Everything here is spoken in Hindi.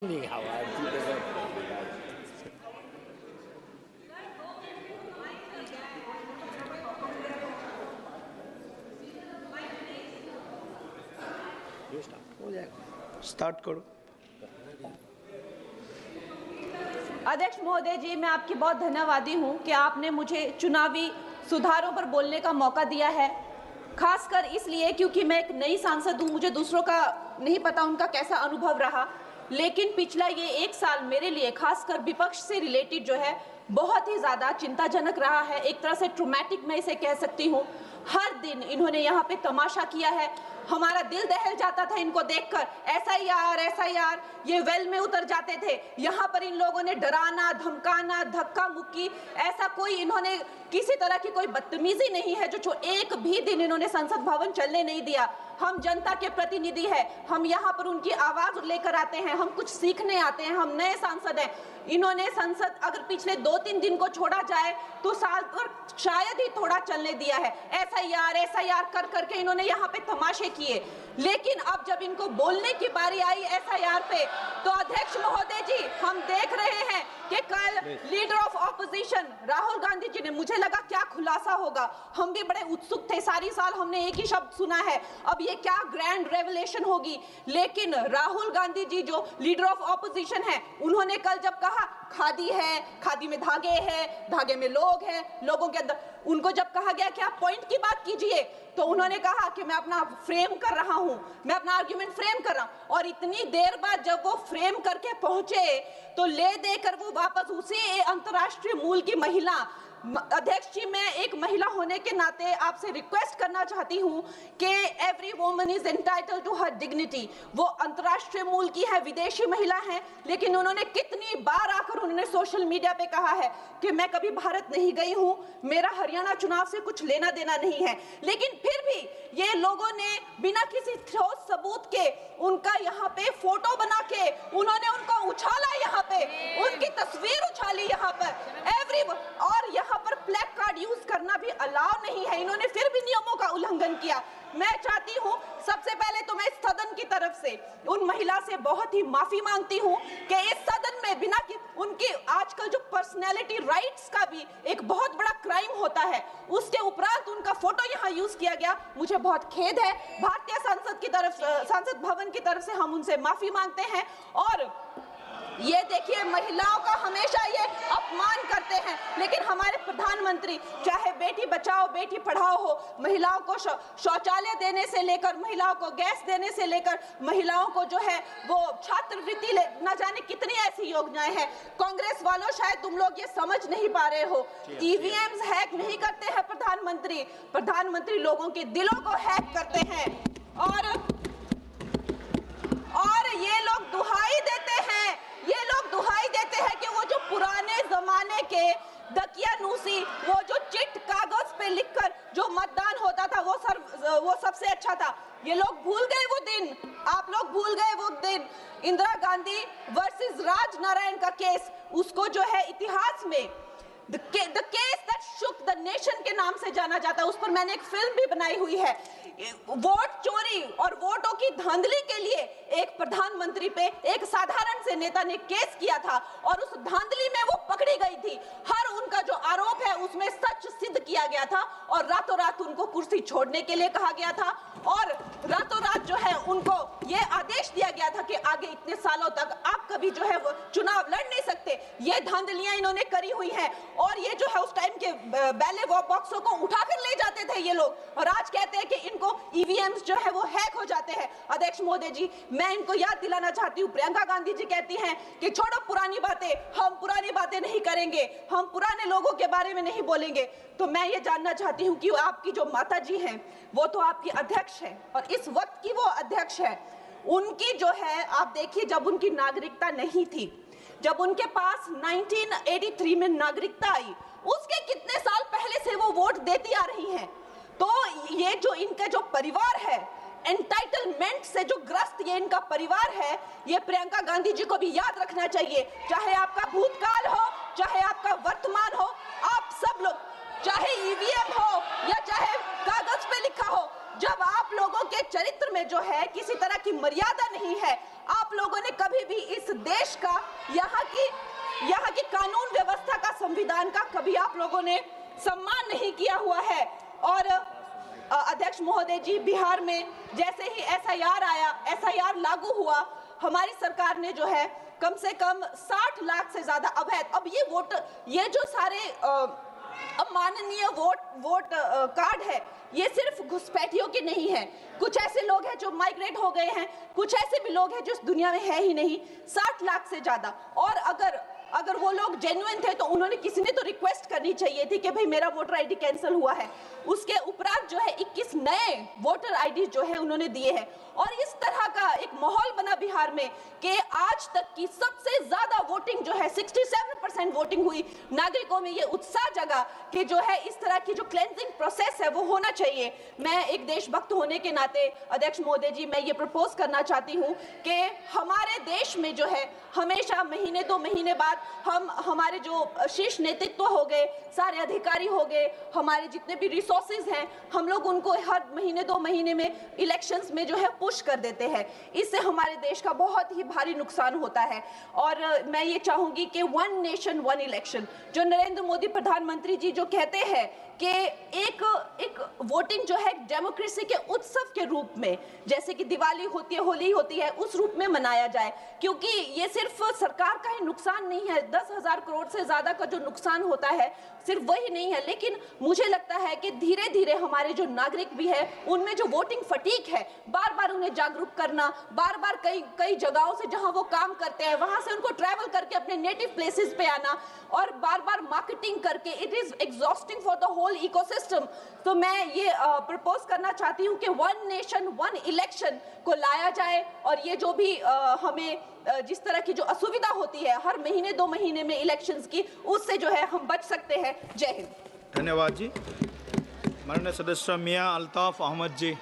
你好啊，记得个。हो जाएगा, स्टार्ट करो। अध्यक्ष महोदय जी, मैं आपकी बहुत धन्यवादी हूं कि आपने मुझे चुनावी सुधारों पर बोलने का मौका दिया है, खासकर इसलिए क्योंकि मैं एक नई सांसद हूं, मुझे दूसरों का नहीं पता उनका कैसा अनुभव रहा, लेकिन पिछला ये एक साल मेरे लिए खासकर विपक्ष से रिलेटेड जो है बहुत ही ज़्यादा चिंताजनक रहा है। एक तरह से ट्रॉमेटिक मैं इसे कह सकती हूँ। हर दिन इन्होंने यहाँ पे तमाशा किया है, हमारा दिल दहल जाता था इनको देखकर। एसआईआर ये वेल में उतर जाते थे। यहाँ पर इन लोगों ने डराना, धमकाना, धक्का मुक्की, ऐसा कोई इन्होंने किसी तरह की कोई बदतमीजी नहीं है जो एक भी दिन इन्होंने संसद भवन चलने नहीं दिया। हम जनता के प्रतिनिधि हैं, हम यहाँ पर उनकी आवाज लेकर आते हैं, हम कुछ सीखने आते हैं, हम नए सांसद हैं। इन्होंने संसद अगर पिछले 2-3 दिन को छोड़ा जाए तो साल पर शायद ही थोड़ा चलने दिया है। एसआईआर कर करके इन्होंने यहाँ पे तमाशे किए, लेकिन अब जब इनको बोलने की बारी आई एसआईआर पे, तो अध्यक्ष महोदय जी हम देख रहे हैं कि कल leader of opposition Rahul Gandhi ji ने, मुझे लगा क्या खुलासा होगा, हम भी बड़े उत्सुक थे, सारी साल हमने एक ही शब्द सुना है, अब ये क्या ग्रैंड रेवलेशन होगी। लेकिन राहुल गांधी जी जो लीडर ऑफ ऑपोजिशन है, उन्होंने कल जब कहा खादी है, खादी में धागे हैं, धागे में लोग हैं, लोगों के अंदर, उनको जब कहा गया कि आप पॉइंट की बात कीजिए, तो उन्होंने कहा कि मैं अपना फ्रेम कर रहा हूं, मैं अपना आर्ग्यूमेंट फ्रेम कर रहा हूं। और इतनी देर बाद जब वो फ्रेम करके पहुंचे तो ले देकर वो वापस उसी अंतर्राष्ट्रीय मूल की महिला, अध्यक्ष जी मैं एक महिला होने के नाते आपसे रिक्वेस्ट करना चाहती हूं कि every woman is entitled to her dignity. वो अंतर्राष्ट्रीय मूल की है, विदेशी महिला है, लेकिन उन्होंने कितनी बार आकर उन्होंने सोशल मीडिया पे कहा है कि मैं कभी भारत नहीं गई हूं, मेरा हरियाणा चुनाव से कुछ लेना देना नहीं है। लेकिन फिर भी ये लोगों ने बिना किसी ठोस सबूत के उनका यहाँ पे फोटो बना के उन्होंने उनको उछाला, यहाँ पे उनकी तस्वीर उछाली यहाँ पर और यहाँ पर ब्लैक कार्ड यूज करना भी अलाउ नहीं है। इन्होंने फिर भी नियमों का उल्लंघन किया। मैं चाहती हूँ सबसे पहले तो मैं इस सदन की तरफ से उन महिला से बहुत ही माफी मांगती हूँ कि इस सदन में बिना कि उनकी आजकल जो पर्सनैलिटी राइट्स का भी एक बहुत बड़ा क्राइम होता है, उसके उपरांत उनका फोटो यहाँ यूज किया गया, मुझे बहुत खेद है। भारतीय संसद की तरफ, संसद भवन की तरफ से हम उनसे माफी मांगते हैं। और ये देखिए महिलाओं का हमेशा ये अपमान करते हैं, लेकिन हमारे प्रधानमंत्री चाहे बेटी बचाओ बेटी पढ़ाओ हो, महिलाओं को शौचालय देने से लेकर, महिलाओं को गैस देने से लेकर, महिलाओं को जो है वो छात्रवृत्ति न जाने कितनी ऐसी योजनाएं हैं। कांग्रेस वालों शायद तुम लोग ये समझ नहीं पा रहे हो, ईवीएम्स हैक नहीं करते हैं प्रधानमंत्री लोगों के दिलों को हैक करते हैं। और ये लोग दुहाई देते हैं कि वो जो पुराने जमाने के दकियानूसी, वो जो चिट कागज पे लिखकर जो मतदान होता था वो सबसे अच्छा था। ये लोग भूल गए वो दिन, आप लोग भूल गए वो दिन। इंदिरा गांधी वर्सेस राज नारायण का केस, उसको जो है इतिहास में The case that shook the nation के नाम से जाना जाता है, उस पर मैंने एक फिल्म भी बनाई हुई है। वोट चोरी और वोटों की धांधली के लिए एक प्रधानमंत्री पे एक साधारण से नेता ने केस किया था और उस धांधली में वो पकड़ी गई थी। हर उनका जो आरोप है उसमें सच सिद्ध किया गया था और रातों रात उनको कुर्सी छोड़ने के लिए कहा गया था और रातों रात जो है उनको ये आदेश दिया गया था कि आगे इतने सालों तक आप कभी जो है वो चुनाव लड़ नहीं सकते। ये धांधलियां इन्होंने करी हुई हैं और ये जो है उस टाइम के बैलेट बॉक्सों को उठाकर ले जाते थे ये लोग, और आज कहते हैं कि इनको ईवीएम्स जो है वो हैक हो जाते हैं। अध्यक्ष महोदय जी मैं इनको याद दिलाना चाहती हूँ, प्रियंका गांधी जी कहती हैं कि छोड़ो पुरानी बातें, हम पुरानी बातें नहीं करेंगे, हम पुराने लोगों के बारे में नहीं बोलेंगे। तो मैं ये जानना चाहती हूँ कि आपकी जो माता जी हैं वो तो आपकी अध्यक्ष है और इस वक्त की वो अध्यक्ष है, उनकी जो है आप देखिए जब उनकी नागरिकता नहीं थी, जब उनके पास 1983 में नागरिकता आई, उसके कितने साल पहले से वो वोट देती आ रही हैं। तो ये जो इनका जो परिवार है, एंटाइटलमेंट से जो ग्रस्त ये इनका परिवार है, ये प्रियंका गांधी जी को भी याद रखना चाहिए। चाहे आपका भूतकाल हो, चाहे आपका वर्तमान हो, आप सब लोग, चाहे ईवीएम हो या चाहे कागज पे लिखा हो, जब आप लोगों के चरित्र में जो है किसी तरह की मर्यादा नहीं है, आप लोगों ने कभी भी इस देश का, यहाँ की कानून व्यवस्था का, संविधान का कभी आप लोगों ने सम्मान नहीं किया हुआ है। और अध्यक्ष महोदय जी, बिहार में जैसे ही एसआईआर आया, एसआईआर लागू हुआ, हमारी सरकार ने जो है कम से कम 60 लाख से ज्यादा अवैध, अब ये जो सारे अमाननीय वोट कार्ड है, ये सिर्फ घुसपैठियों के नहीं है। कुछ ऐसे लोग हैं जो माइग्रेट हो गए हैं, कुछ ऐसे भी लोग हैं जो इस दुनिया में है ही नहीं। 60 लाख से ज्यादा। और अगर वो लोग जेन्युइन थे तो उन्होंने, किसी ने तो रिक्वेस्ट करनी चाहिए थी कि भाई मेरा वोटर आईडी कैंसिल हुआ है। उसके उपरांत जो है 21 नए वोटर आईडी जो है उन्होंने दिए हैं। और इस तरह का एक माहौल बना बिहार में कि आज तक की सबसे ज्यादा वोटिंग जो है 67% वोटिंग हुई। नागरिकों में ये उत्साह जगा कि जो है इस तरह की जो क्लेंजिंग प्रोसेस है वो होना चाहिए। मैं एक देशभक्त होने के नाते अध्यक्ष महोदय जी, मैं ये प्रपोज करना चाहती हूँ कि हमारे देश में जो है हमेशा महीने 2 महीने बाद हमारे जो शीर्ष नेतृत्व हो गए, सारे अधिकारी हो गए, हमारे जितने भी रिसोर्सेज हैं, हम लोग उनको हर महीने 2 महीने में इलेक्शंस में जो है पुश कर देते हैं। इससे हमारे देश का बहुत ही भारी नुकसान होता है। और मैं ये चाहूंगी कि 1 नेशन 1 इलेक्शन, जो नरेंद्र मोदी प्रधानमंत्री जी जो कहते हैं कि एक वोटिंग जो है डेमोक्रेसी के उत्सव के रूप में, जैसे कि दिवाली होती है, होली होती है, उस रूप में मनाया जाए। क्योंकि ये सिर्फ सरकार का ही नुकसान नहीं है, 10,000 करोड़ से ज्यादा का जो नुकसान होता है सिर्फ वही नहीं है, लेकिन मुझे लगता है कि धीरे धीरे हमारे जो नागरिक भी है उनमें जो वोटिंग फटीक है, बार बार उन्हें जागरूक करना, बार बार कई जगहों से जहां वो काम करते हैं वहां से उनको ट्रैवल करके अपने नेटिव प्लेसेस पे आना और बार बार मार्केटिंग करके, it is exhausting for the whole ecosystem. तो मैं ये प्रपोज करना चाहती हूँ कि 1 नेशन 1 इलेक्शन को लाया जाए। और ये जो भी हमें जिस तरह की जो असुविधा होती है हर महीने 2 महीने में इलेक्शंस की, उससे जो है हम बच सकते हैं। जय हिंद। धन्यवाद जी। माननीय सदस्य मियां अल्ताफ अहमद जी।